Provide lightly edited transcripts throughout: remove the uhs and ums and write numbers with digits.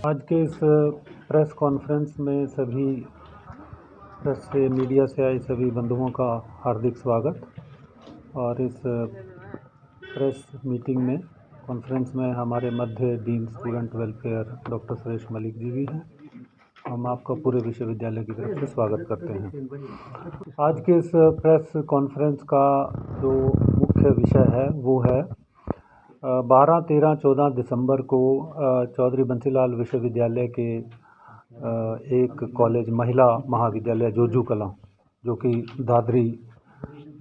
आज के इस प्रेस कॉन्फ्रेंस में सभी प्रेस से मीडिया से आए सभी बंधुओं का हार्दिक स्वागत। और इस प्रेस मीटिंग में कॉन्फ्रेंस में हमारे मध्य dean student welfare doctor Suresh Malik ji भी हैं। हम आपका पूरे विश्वविद्यालय की तरफ से स्वागत करते हैं। आज के इस प्रेस कॉन्फ्रेंस का जो मुख्य विषय है वो है 12, 13, 14 दिसंबर को चौधरी बंसीलाल विश्वविद्यालय के एक कॉलेज महिला महाविद्यालय जोजू कलां जो कि दादरी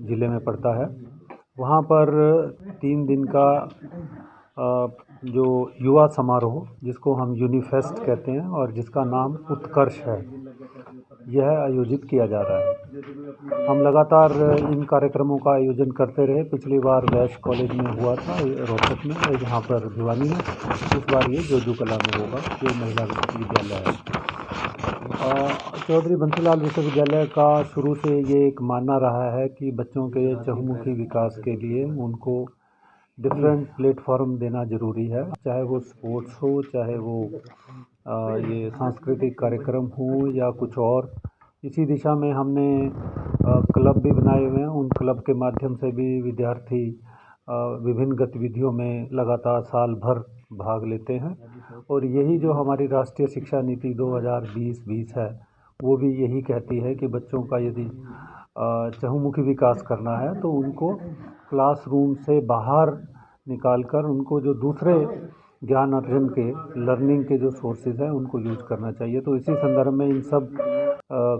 ज़िले में पड़ता है, वहाँ पर 3 दिन का जो युवा समारोह जिसको हम यूनिफेस्ट कहते हैं और जिसका नाम उत्कर्ष है, यह आयोजित किया जा रहा है। हम लगातार इन कार्यक्रमों का आयोजन करते रहे। पिछली बार वैश कॉलेज में हुआ था रोहतक में, यहाँ पर भिवानी में। इस बार ये जोजू कला में होगा, जो महिला विश्वविद्यालय है। चौधरी बंसीलाल विश्वविद्यालय का शुरू से ये एक मानना रहा है कि बच्चों के चहुमुखी विकास के लिए उनको डिफरेंट प्लेटफॉर्म देना ज़रूरी है, चाहे वो स्पोर्ट्स हो, चाहे वो ये सांस्कृतिक कार्यक्रम हो या कुछ और। इसी दिशा में हमने क्लब भी बनाए हुए हैं। उन क्लब के माध्यम से भी विद्यार्थी विभिन्न गतिविधियों में लगातार साल भर भाग लेते हैं। और यही जो हमारी राष्ट्रीय शिक्षा नीति 2020 है, वो भी यही कहती है कि बच्चों का यदि चहुमुखी विकास करना है तो उनको क्लासरूम से बाहर निकालकर उनको जो दूसरे ज्ञान अर्जन के लर्निंग के जो सोर्सेज हैं उनको यूज करना चाहिए। तो इसी संदर्भ में इन सब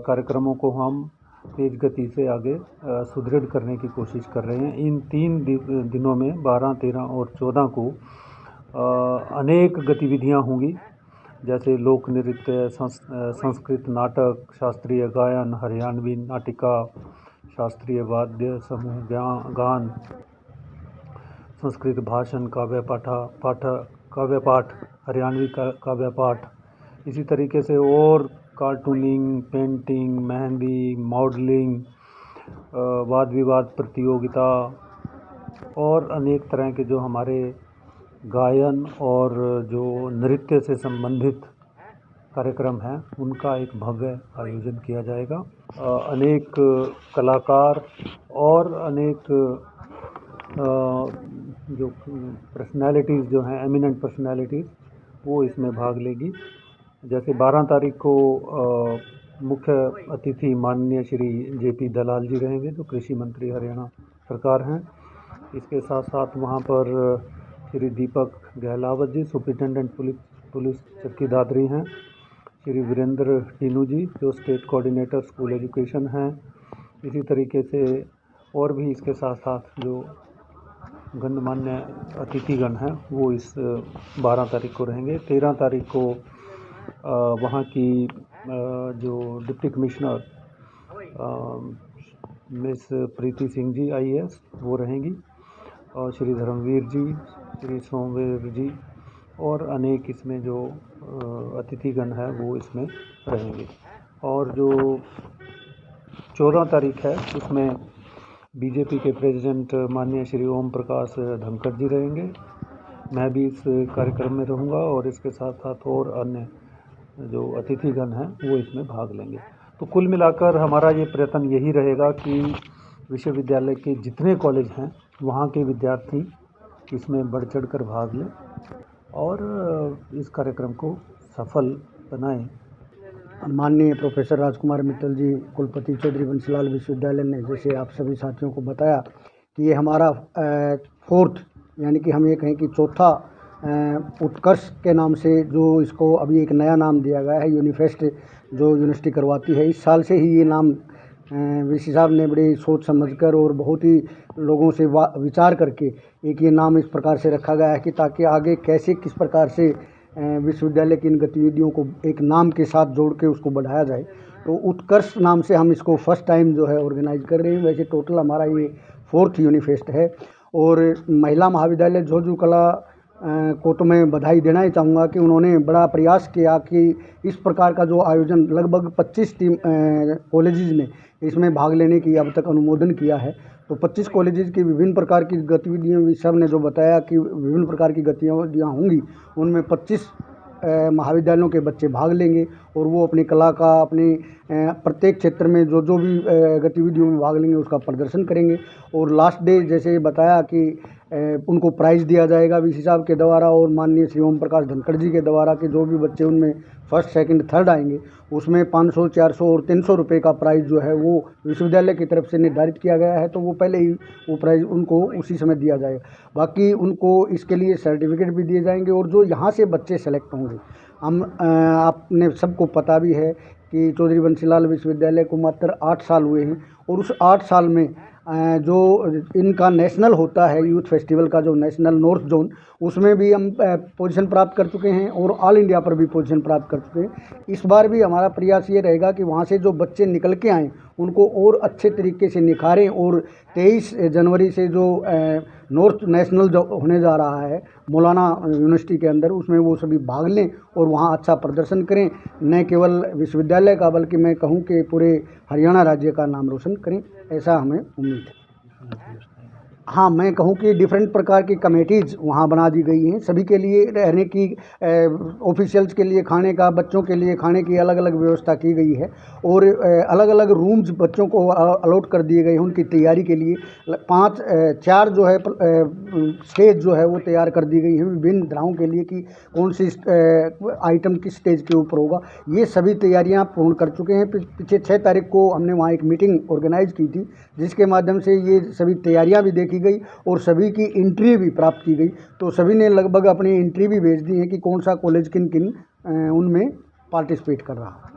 कार्यक्रमों को हम तेज़ गति से आगे सुदृढ़ करने की कोशिश कर रहे हैं। इन 3 दिनों में 12, 13 और 14 को अनेक गतिविधियां होंगी, जैसे लोक नृत्य, संस्कृत नाटक, शास्त्रीय गायन, हरियाणवी नाटिका, शास्त्रीय वाद्य समूह गान, संस्कृत भाषण, काव्य पाठ, हरियाणवी काव्य पाठ, इसी तरीके से और कार्टूनिंग, पेंटिंग, मेहंदी, मॉडलिंग, वाद विवाद प्रतियोगिता और अनेक तरह के जो हमारे गायन और जो नृत्य से संबंधित कार्यक्रम हैं उनका एक भव्य आयोजन किया जाएगा। अनेक कलाकार और अनेक जो पर्सनैलिटीज़ जो हैं, एमिनेंट पर्सनैलिटीज़, वो इसमें भाग लेगी। जैसे 12 तारीख को मुख्य अतिथि माननीय श्री JP दलाल जी रहेंगे, जो कृषि मंत्री हरियाणा सरकार हैं। इसके साथ साथ वहाँ पर श्री दीपक गहलावत जी, सुपरिटेंडेंट पुलिस चक्की दादरी हैं, श्री वीरेंद्र टीनू जी, जो स्टेट कोऑर्डिनेटर स्कूल एजुकेशन हैं। इसी तरीके से और भी इसके साथ साथ जो गणमान्य अतिथिगण हैं वो इस 12 तारीख को रहेंगे। 13 तारीख को वहाँ की जो डिप्टी कमिश्नर मिस प्रीति सिंह जी IAS वो रहेंगी, और श्री धर्मवीर जी, श्री सोमवीर जी और अनेक इसमें जो अतिथिगण हैं वो इसमें रहेंगे। और जो 14 तारीख है उसमें BJP के प्रेसिडेंट माननीय श्री ओम प्रकाश धनखड़ जी रहेंगे। मैं भी इस कार्यक्रम में रहूँगा और इसके साथ साथ और अन्य जो अतिथिगण हैं वो इसमें भाग लेंगे। तो कुल मिलाकर हमारा ये प्रयत्न यही रहेगा कि विश्वविद्यालय के जितने कॉलेज हैं वहाँ के विद्यार्थी इसमें बढ़ चढ़ कर भाग लें और इस कार्यक्रम को सफल बनाएं। माननीय प्रोफेसर राजकुमार मित्तल जी, कुलपति चौधरी बंसीलाल विश्वविद्यालय ने जैसे आप सभी साथियों को बताया कि ये हमारा 4th यानी कि हम ये कहें कि चौथा उत्कर्ष के नाम से जो इसको अभी एक नया नाम दिया गया है, यूनिफेस्ट, जो यूनिवर्सिटी करवाती है। इस साल से ही ये नाम VC साहब ने बड़ी सोच समझकर और बहुत ही लोगों से विचार करके एक ये नाम इस प्रकार से रखा गया है कि ताकि आगे कैसे किस प्रकार से विश्वविद्यालय की इन गतिविधियों को एक नाम के साथ जोड़ के उसको बढ़ाया जाए। तो उत्कर्ष नाम से हम इसको फर्स्ट टाइम जो है ऑर्गेनाइज कर रहे हैं। वैसे टोटल हमारा ये 4th यूनिफेस्ट है। और महिला महाविद्यालय जोजू कला को तो मैं बधाई देना ही चाहूँगा कि उन्होंने बड़ा प्रयास किया कि इस प्रकार का जो आयोजन लगभग 25 कॉलेजेस ने इसमें भाग लेने की अब तक अनुमोदन किया है। तो 25 कॉलेजेस की विभिन्न प्रकार की गतिविधियाँ, सब ने जो बताया कि विभिन्न प्रकार की गतिविधियाँ होंगी, उनमें 25 महाविद्यालयों के बच्चे भाग लेंगे और वो अपनी कला का अपनी प्रत्येक क्षेत्र में जो जो भी गतिविधियों में भाग लेंगे उसका प्रदर्शन करेंगे। और लास्ट डे जैसे बताया कि उनको प्राइज़ दिया जाएगा वीसी साहब के द्वारा और माननीय श्री ओम प्रकाश धनखड़ जी के द्वारा कि जो भी बच्चे उनमें फर्स्ट सेकंड थर्ड आएंगे उसमें 500, 400 और 300 रुपये का प्राइज़ जो है वो विश्वविद्यालय की तरफ से निर्धारित किया गया है, तो वो पहले ही वो प्राइज़ उनको उसी समय दिया जाएगा। बाकी उनको इसके लिए सर्टिफिकेट भी दिए जाएंगे। और जो यहाँ से बच्चे सेलेक्ट होंगे, हम आपने सबको पता भी है कि चौधरी बंसीलाल विश्वविद्यालय को मात्र 8 साल हुए हैं और उस 8 साल में जो इनका नेशनल होता है यूथ फेस्टिवल का, जो नेशनल नॉर्थ जोन, उसमें भी हम पोजीशन प्राप्त कर चुके हैं और ऑल इंडिया पर भी पोजीशन प्राप्त कर चुके हैं। इस बार भी हमारा प्रयास ये रहेगा कि वहाँ से जो बच्चे निकल के आएँ उनको और अच्छे तरीके से निखारें और 23 जनवरी से जो नॉर्थ नेशनल जो होने जा रहा है मौलाना यूनिवर्सिटी के अंदर, उसमें वो सभी भाग लें और वहाँ अच्छा प्रदर्शन करें, न केवल विश्वविद्यालय का बल्कि मैं कहूँ कि पूरे हरियाणा राज्य का नाम रोशन करें, ऐसा हमें उम्मीद है। हाँ, मैं कहूँ कि डिफरेंट प्रकार की कमेटीज़ वहाँ बना दी गई हैं, सभी के लिए रहने की, ऑफिशियल्स के लिए खाने का, बच्चों के लिए खाने की अलग अलग व्यवस्था की गई है और अलग अलग रूम्स बच्चों को अलॉट कर दिए गए हैं उनकी तैयारी के लिए। 4 जो है स्टेज जो है वो तैयार कर दी गई है विभिन्न धाराओं के लिए कि कौन सी आइटम किस स्टेज के ऊपर होगा। ये सभी तैयारियाँ पूर्ण कर चुके हैं। पिछले 6 तारीख को हमने वहाँ एक मीटिंग ऑर्गेनाइज की थी जिसके माध्यम से ये सभी तैयारियाँ भी देखी गई और सभी की एंट्री भी प्राप्त की गई। तो सभी ने लगभग अपनी एंट्री भी भेज दी है कि कौन सा कॉलेज किन किन उनमें पार्टिसिपेट कर रहा है।